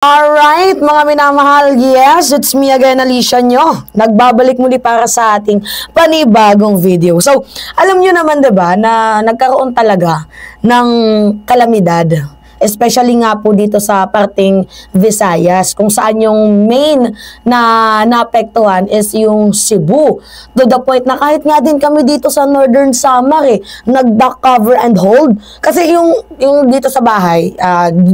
Alright, mga minamahal, yes, it's me again, Alicia nyo. Nagbabalik muli para sa ating panibagong video. So, alam nyo naman, diba, na nagkaroon talaga ng kalamidad. Especially nga po dito sa parting Visayas, kung saan yung main na naapektuhan is yung Cebu. To the point na kahit nga din kami dito sa Northern Samar, nag-back cover and hold. Kasi yung dito sa bahay,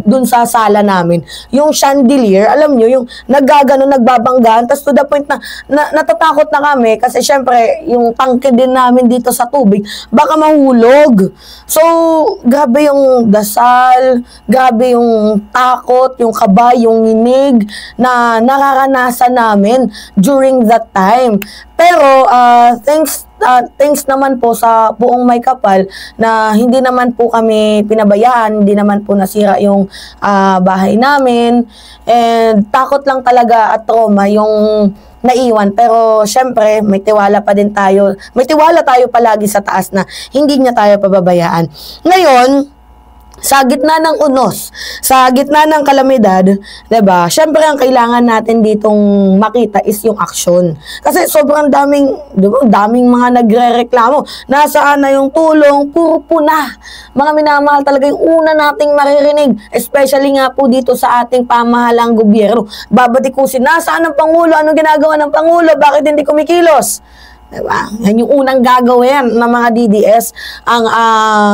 dun sa sala namin, yung chandelier, alam nyo, yung naggagano, nagbabanggaan, tapos to the point na natatakot na kami kasi syempre, yung tangke din namin dito sa tubig, baka mahulog. So, grabe yung dasal, grabe yung takot, yung kaba, yung nginig na nararanasan namin during that time. Pero, thanks naman po sa buong may kapal na hindi naman po kami pinabayaan, hindi naman po nasira yung bahay namin. And takot lang talaga at trauma yung naiwan. Pero, syempre, may tiwala pa din tayo. May tiwala tayo palagi sa taas na hindi niya tayo pababayaan. Ngayon, sa gitna ng unos, sa gitna ng kalamidad, 'di ba? Syempre ang kailangan natin ditong makita is yung aksyon. Kasi sobrang daming, 'di ba? Daming mga nagrereklamo. Nasaan na yung tulong? Puro puna. Mga minamahal talaga yung una nating maririnig, especially nga po dito sa ating pamahalang gobyerno. Babatikusin, nasaan ang Pangulo? Anong ginagawa ng Pangulo? Bakit hindi kumikilos? Diba? Yan yung unang gagawin ng mga DDS, ang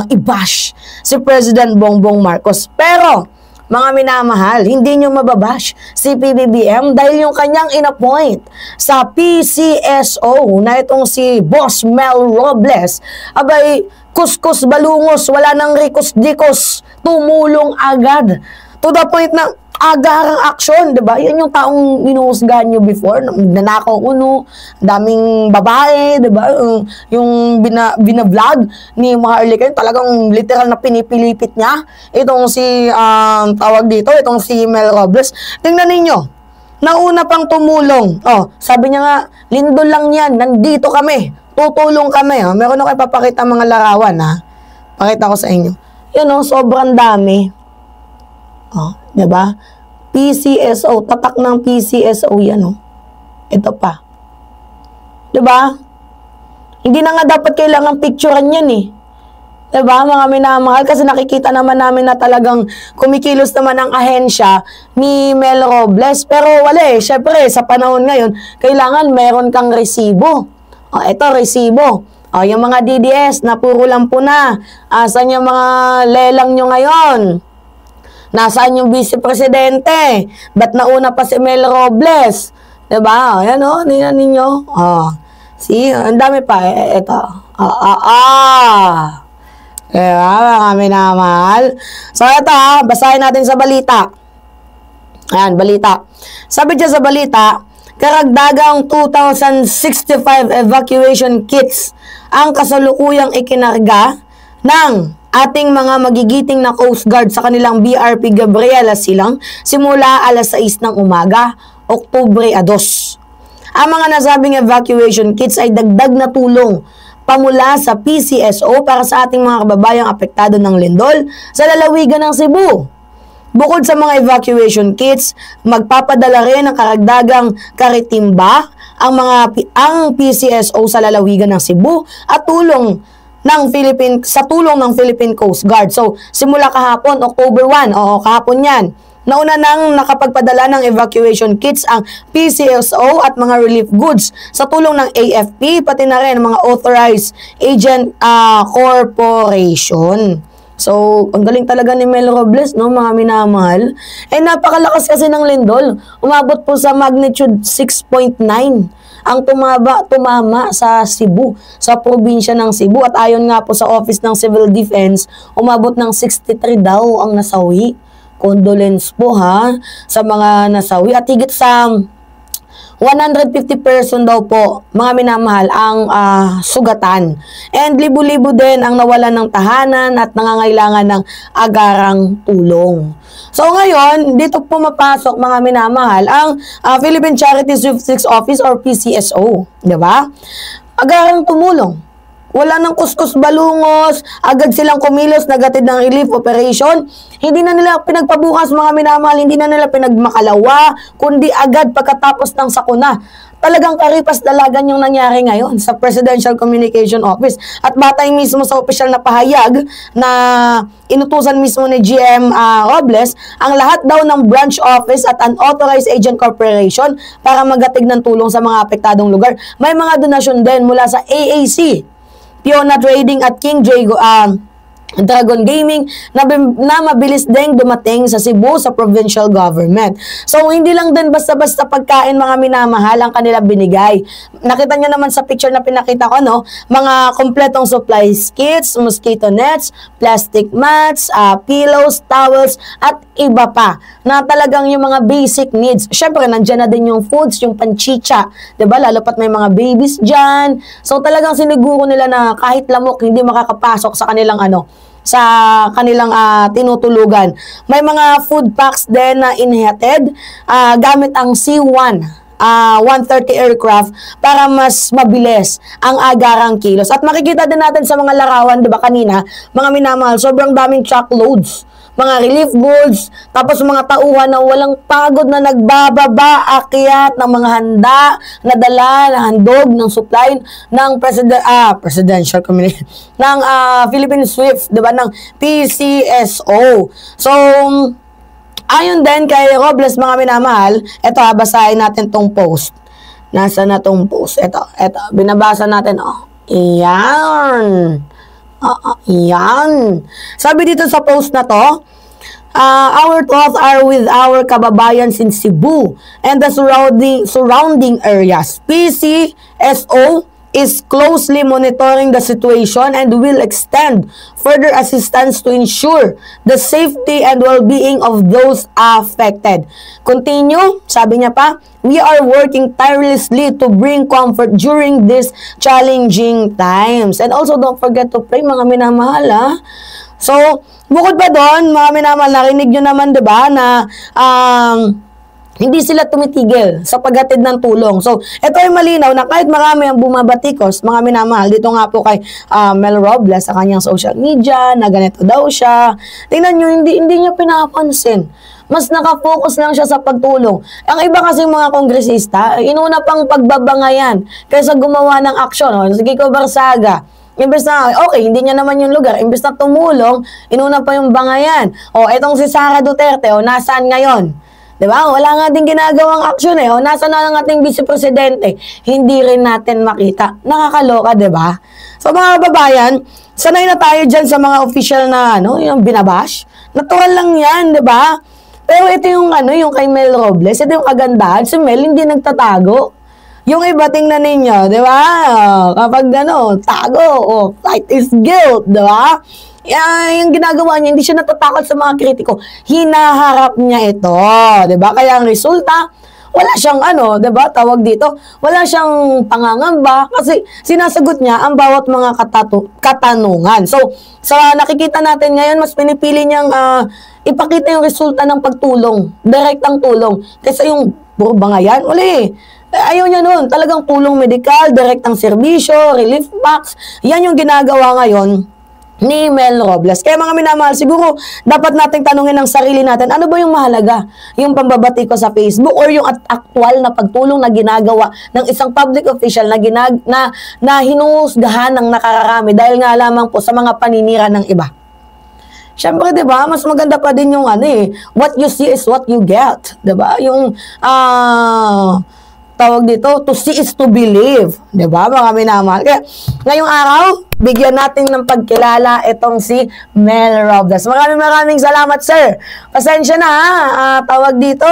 i-bash si President Bongbong Marcos. Pero, mga minamahal, hindi nyo mababash si PBBM dahil yung kanyang inappoint sa PCSO na itong si Boss Mel Robles, abay, kuskus balungos, wala nang rikos-dikos, tumulong agad. To the point na agarang aksyon, diba? Yan yung taong inuhusgahan nyo before, nanakaw uno, daming babae, diba? Yung bina-vlog ni Maha Arlican, talagang literal na pinipilipit niya. Itong si, tawag dito, itong si Mel Robles. Tingnan ninyo, nauna pang tumulong. Oh, sabi niya nga, lindol lang yan, nandito kami, tutulong kami. Oh. Meron ako ipapakita mga larawan, ha? Pakita ko sa inyo. Yan, oh, sobrang dami. Oh, diba? PCSO, tatak ng PCSO yan, oh. Ito pa. Diba? Hindi na nga dapat kailangan picturean yan, eh. Diba, mga minamahal? Kasi nakikita naman namin na talagang kumikilos naman ang ahensya ni Mel Robles. Pero wala, eh. Siyempre, sa panahon ngayon, kailangan meron kang resibo. Oh, ito, resibo. Oh, yung mga DDS na puro lang po na. Asan yung mga lelang nyo ngayon? Nasaan yung vice presidente? Ba't nauna pa si Mel Robles? Diba? Ayan o, ninan ninyo. See, ang dami pa. Ito. Diba, mga minamahal? So, ito basahin natin sa balita. Ayan, balita. Sabi dyan sa balita, karagdagang 2,065 evacuation kits ang kasalukuyang ikinarga ng ating mga magigiting na Coast Guard sa kanilang BRP Gabriela Silang simula alas 6 ng umaga, Oktubre 2. Ang mga nasabing evacuation kits ay dagdag na tulong pamula sa PCSO para sa ating mga kababayang apektado ng lindol sa lalawigan ng Cebu. Bukod sa mga evacuation kits, magpapadala rin ng karagdagang karitimba ang PCSO sa lalawigan ng Cebu at sa tulong ng Philippine Coast Guard. So, simula kahapon, October 1, kahapon yan, nauna nang nakapagpadala ng evacuation kits ang PCSO at mga relief goods sa tulong ng AFP, pati na rin mga authorized agent corporation. So, ang galing talaga ni Mel Robles, no, mga minamahal. Napakalakas kasi ng lindol. Umabot po sa magnitude 6.9. Ang tumama sa Cebu, sa probinsya ng Cebu. At ayon nga po sa Office ng Civil Defense, umabot ng 63 daw ang nasawi. Condolence po ha, sa mga nasawi. At higit sa 150 person daw po, mga minamahal, ang sugatan. And libo-libo din ang nawalan ng tahanan at nangangailangan ng agarang tulong. So ngayon, dito pumapasok, mga minamahal, ang Philippine Charity Swift Office or PCSO. Diba? Agarang tumulong wala nang kuskus balungos, agad silang kumilos, nagatid ng relief operation. Hindi na nila pinagpabukas mga minamahal, hindi na nila pinagmakalawa, kundi agad pagkatapos ng sakuna. Talagang karipas dalagan yung nangyari ngayon sa Presidential Communication Office. At batay mismo sa opisyal na pahayag na inutusan mismo ni GM Robles, ang lahat daw ng branch office at unauthorized agent corporation para magatig ng tulong sa mga apektadong lugar. May mga donasyon din mula sa AAC, Fiona Trading at King Dragon Gaming na mabilis din dumating sa Cebu sa provincial government. So, hindi lang din basta-basta pagkain mga minamahal ang kanila binigay. Nakita nyo naman sa picture na pinakita ko, no? Mga kompletong supplies kits, mosquito nets, plastic mats, pillows, towels, at iba pa na talagang yung mga basic needs. Syempre, nandiyan na din yung foods, yung panchicha. Diba? Lalo pat may mga babies dyan. So, talagang siniguro nila na kahit lamok, hindi makakapasok sa kanilang tinutulugan. May mga food packs din na inhatid gamit ang C1 130 aircraft para mas mabilis ang agarang kilos. At makikita din natin sa mga larawan, 'di ba kanina, mga minamahal, sobrang daming truckloads, mga relief goods, tapos mga tauhan na walang pagod na nagbababa, akyat ng mga handa na dala, na handog ng supply ng Presidential Community, ng Philippine Swift, diba, ng PCSO. So, ayon din kay Robles, mga minamahal, eto basahin natin tong post. Nasa na tong post? Eto, binabasa natin, Iyan. Yan. Sabi dito sa post na to, our thoughts are with our kababayans in Cebu and the surrounding areas. PCSO is closely monitoring the situation and will extend further assistance to ensure the safety and well-being of those affected. Continue, sabi niya pa, we are working tirelessly to bring comfort during these challenging times. And also, don't forget to pray, mga minamahal, So, bukod pa doon, mga minamahal, narinig nyo naman, diba, na hindi sila tumitigil sa paghatid ng tulong. So, ito ay malinaw na kahit marami ang bumabatikos, mga minamahal, dito nga po kay Mel Robles sa kanyang social media, na ganito daw siya. Tingnan nyo, hindi niya pinapansin. Mas nakafocus lang siya sa pagtulong. Ang iba kasing mga kongresista, inuna pang pagbabangayan kaysa gumawa ng aksyon. Sige ko, Barsaga. Imbes na, okay, hindi niya naman yung lugar. Imbes na tumulong, inuna pa yung bangayan. Etong si Sara Duterte, nasaan ngayon? Diba? Wala nga din ginagawang aksyon nasa na ang ating vice-presidente? Hindi rin natin makita. Nakakaloka, diba? So mga babayan, sanay na tayo dyan sa mga official na, yung binabash. Natural lang yan, diba? Pero ito yung, yung kay Mel Robles, ito yung kagandahan. Si Mel hindi nagtatago. Yung iba, tingnan ninyo, diba? Kapag tago, fight is guilt, diba? Yung ginagawa niya, hindi siya natatakot sa mga kritiko. Hinaharap niya ito, 'di ba? Kaya ang resulta, wala siyang ‘di ba? Tawag dito, wala siyang pangangamba kasi sinasagot niya ang bawat mga katanungan. So, sa nakikita natin ngayon, mas pinipili niyang ipakita yung resulta ng pagtulong, direktang tulong, kaysa yung puro bangayan. Uli, ayaw niya nun. Talagang tulong medikal, direktang serbisyo, relief packs. Yan yung ginagawa ngayon ni Mel Robles. Kaya mga minamahal, siguro dapat nating tanungin ang sarili natin, ano ba yung mahalaga? Yung pambabati ko sa Facebook or yung aktual na pagtulong na ginagawa ng isang public official na hinuhusgahan ng nakararami dahil nga lamang po sa mga paninira ng iba. Siyempre, 'di ba? Mas maganda pa din yung what you see is what you get, 'di ba? Yung tawag dito, to see is to believe. 'Di ba? Mga minamahal. Kaya ngayong araw, bigyan natin ng pagkilala itong si Mel Robles. Maraming salamat, sir. Pasensya na, tawag dito,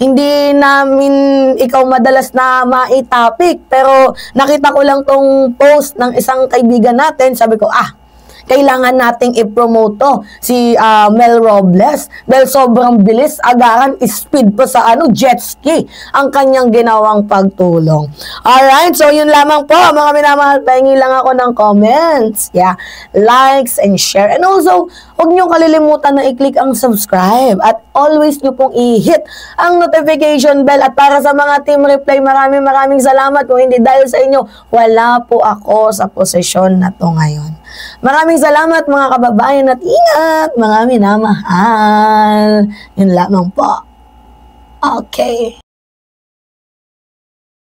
hindi namin ikaw madalas na maitopic, pero nakita ko lang tong post ng isang kaibigan natin, sabi ko, kailangan nating i-promote to, si Mel Robles, dahil sobrang bilis, agaran, speed pa sa jet ski, ang kanyang ginawang pagtulong. Alright, so yun lamang po, mga minamahal, pahingi lang ako ng comments, likes and share, and also, huwag nyo kalilimutan na i-click ang subscribe, at always nyo pong i-hit ang notification bell. At para sa mga Team Reply, maraming salamat. Kung hindi dahil sa inyo, wala po ako sa posisyon na to ngayon. Maraming salamat mga kababayan at ingat, mga minamahal. Yun lamang po. Okay.